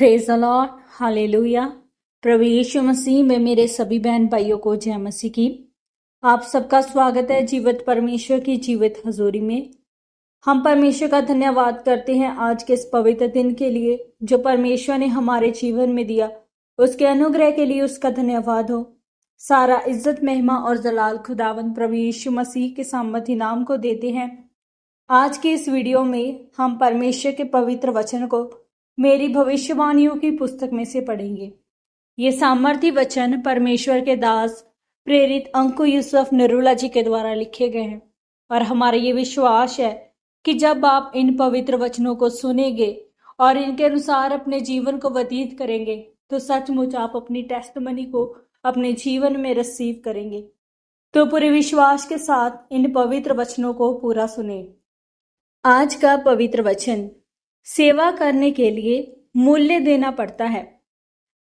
Praise the lord, hallelujah. प्रभु यीशु मसीह में मेरे सभी बहन भाइयों को जय मसीह की। आप सबका स्वागत है जीवित परमेश्वर की जीवित हजूरी में। हम परमेश्वर का धन्यवाद करते हैं आज के इस पवित्र दिन के लिए जो परमेश्वर ने हमारे जीवन में दिया। उसके अनुग्रह के लिए उसका धन्यवाद हो। सारा इज्जत, महिमा और जलाल खुदावंद प्रभु यीशु मसीह के सामर्थी नाम को देते हैं। आज की इस वीडियो में हम परमेश्वर के पवित्र वचन को मेरी भविष्यवाणियों की पुस्तक में से पढ़ेंगे। ये सामर्थी वचन परमेश्वर के दास प्रेरित अंकु यूसुफ निरुला जी के द्वारा लिखे गए हैं और हमारा ये विश्वास है कि जब आप इन पवित्र वचनों को सुनेंगे और इनके अनुसार अपने जीवन को व्यतीत करेंगे तो सचमुच आप अपनी टेस्टमनी को अपने जीवन में रिसीव करेंगे। तो पूरे विश्वास के साथ इन पवित्र वचनों को पूरा सुने। आज का पवित्र वचन, सेवा करने के लिए मूल्य देना पड़ता है।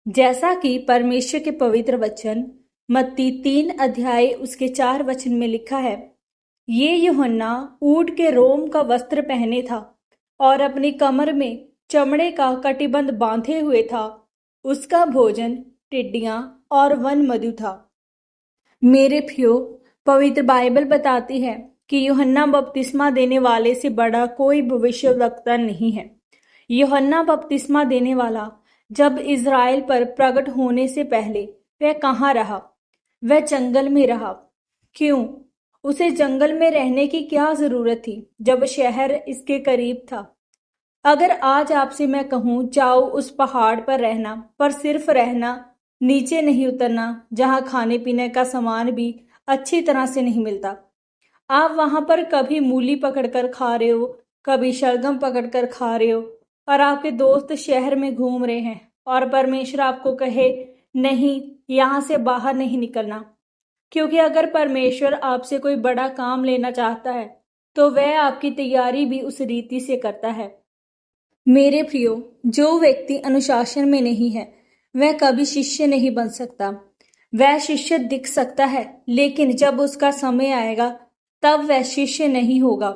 जैसा कि परमेश्वर के पवित्र वचन मत्ती 3 अध्याय उसके 4 वचन में लिखा है, ये यूहन्ना ऊंट के रोम का वस्त्र पहने था और अपनी कमर में चमड़े का कटिबंध बांधे हुए था। उसका भोजन टिड्डियां और वन मधु था। मेरे प्रियो, पवित्र बाइबल बताती है कि यूहन्ना बपतिस्मा देने वाले से बड़ा कोई भविष्यवक्ता नहीं है। यूहन्ना बपतिस्मा देने वाला जब इज़राइल पर प्रकट होने से पहले वह कहाँ रहा? वह जंगल में रहा। क्यों? उसे जंगल में रहने की क्या जरूरत थी जब शहर इसके करीब था? अगर आज आपसे मैं कहूँ जाओ उस पहाड़ पर रहना, पर सिर्फ रहना, नीचे नहीं उतरना, जहाँ खाने पीने का सामान भी अच्छी तरह से नहीं मिलता। आप वहां पर कभी मूली पकड़कर खा रहे हो, कभी शलगम पकड़कर खा रहे हो और आपके दोस्त शहर में घूम रहे हैं और परमेश्वर आपको कहे नहीं, यहाँ से बाहर नहीं निकलना। क्योंकि अगर परमेश्वर आपसे कोई बड़ा काम लेना चाहता है तो वह आपकी तैयारी भी उस रीति से करता है। मेरे प्रियो, जो व्यक्ति अनुशासन में नहीं है वह कभी शिष्य नहीं बन सकता। वह शिष्य दिख सकता है लेकिन जब उसका समय आएगा तब वह शिष्य नहीं होगा।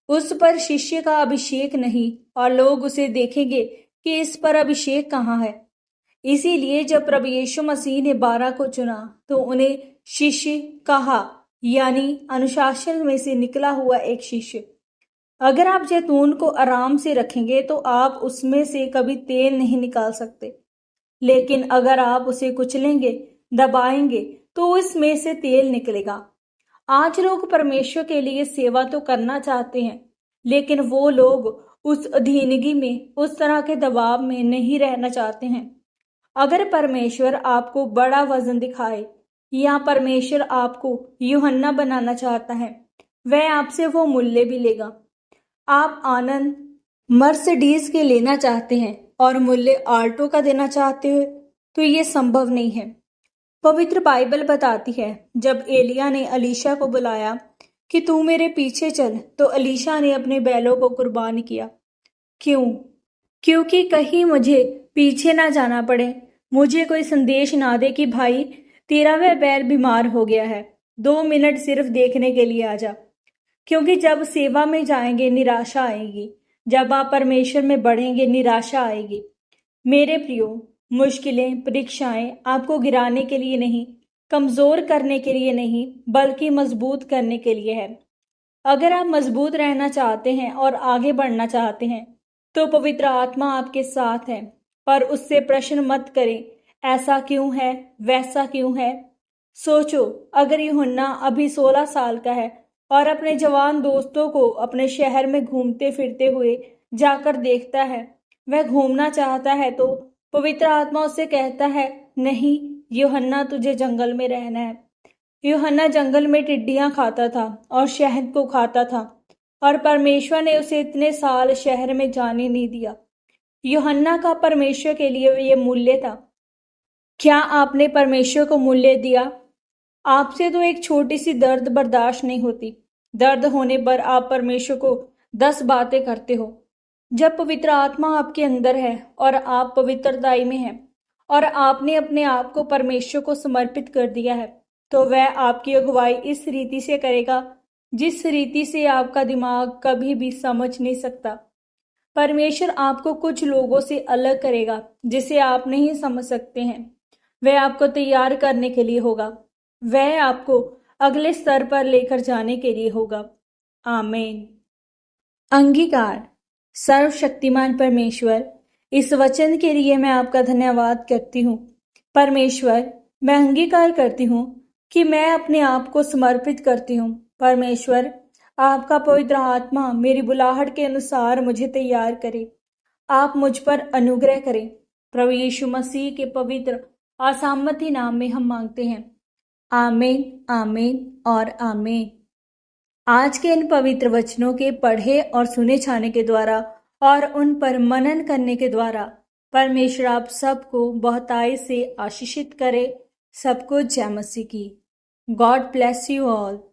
उस पर शिष्य का अभिषेक नहीं और लोग उसे देखेंगे कि इस पर अभिषेक कहाँ है। इसीलिए जब प्रभु यीशु मसीह ने 12 को चुना तो उन्हें शिष्य कहा, यानी अनुशासन में से निकला हुआ एक शिष्य। अगर आप जैतून को आराम से रखेंगे तो आप उसमें से कभी तेल नहीं निकाल सकते, लेकिन अगर आप उसे कुचलेंगे, दबाएंगे तो इसमें से तेल निकलेगा। आज लोग परमेश्वर के लिए सेवा तो करना चाहते हैं लेकिन वो लोग उस अधीनगी में, उस तरह के दबाव में नहीं रहना चाहते हैं। अगर परमेश्वर आपको बड़ा वजन दिखाए या परमेश्वर आपको यूहन्ना बनाना चाहता है, वह आपसे वो मूल्य भी लेगा। आप आनंद मर्सिडीज के लेना चाहते हैं और मूल्य आल्टो का देना चाहते हो तो ये संभव नहीं है। पवित्र बाइबल बताती है जब एलिया ने अलीशा को बुलाया कि तू मेरे पीछे चल, तो अलीशा ने अपने बैलों को कुर्बान किया। क्यों? क्योंकि कहीं मुझे पीछे ना जाना पड़े, मुझे कोई संदेश ना दे कि भाई तेरा वह बैल बीमार हो गया है, 2 मिनट सिर्फ देखने के लिए आ जा। क्योंकि जब सेवा में जाएंगे निराशा आएगी, जब आप परमेश्वर में बढ़ेंगे निराशा आएगी। मेरे प्रियो, मुश्किलें, परीक्षाएं आपको गिराने के लिए नहीं, कमजोर करने के लिए नहीं, बल्कि मजबूत करने के लिए है। अगर आप मजबूत रहना चाहते हैं और आगे बढ़ना चाहते हैं तो पवित्र आत्मा आपके साथ है। पर उससे प्रश्न मत करें, ऐसा क्यों है, वैसा क्यों है। सोचो, अगर यूहन्ना अभी 16 साल का है और अपने जवान दोस्तों को अपने शहर में घूमते फिरते हुए जाकर देखता है, वह घूमना चाहता है तो पवित्र आत्मा उससे कहता है, नहीं यूहन्ना, तुझे जंगल में रहना है। यूहन्ना जंगल में टिड्डियां खाता था और शहद को खाता था और परमेश्वर ने उसे इतने साल शहर में जाने नहीं दिया। यूहन्ना का परमेश्वर के लिए ये मूल्य था। क्या आपने परमेश्वर को मूल्य दिया? आपसे तो एक छोटी सी दर्द बर्दाश्त नहीं होती। दर्द होने पर आप परमेश्वर को 10 बातें करते हो। जब पवित्र आत्मा आपके अंदर है और आप पवित्रताई में हैं और आपने अपने आप को परमेश्वर को समर्पित कर दिया है तो वह आपकी अगुवाई इस रीति से करेगा जिस रीति से आपका दिमाग कभी भी समझ नहीं सकता। परमेश्वर आपको कुछ लोगों से अलग करेगा जिसे आप नहीं समझ सकते हैं। वह आपको तैयार करने के लिए होगा। वह आपको अगले स्तर पर लेकर जाने के लिए होगा। आमीन। अंगीकार। सर्वशक्तिमान परमेश्वर, इस वचन के लिए मैं आपका धन्यवाद करती हूँ। परमेश्वर, मैं अंगीकार करती हूँ कि मैं अपने आप को समर्पित करती हूँ। परमेश्वर, आपका पवित्र आत्मा मेरी बुलाहट के अनुसार मुझे तैयार करे। आप मुझ पर अनुग्रह करें। प्रभु यीशु मसीह के पवित्र असामर्थी नाम में हम मांगते हैं। आमीन, आमीन और आमीन। आज के इन पवित्र वचनों के पढ़े और सुने जाने के द्वारा और उन पर मनन करने के द्वारा परमेश्वर आप सबको बहुतायत से आशीषित करे। सबको जय मसीह की। God bless you all.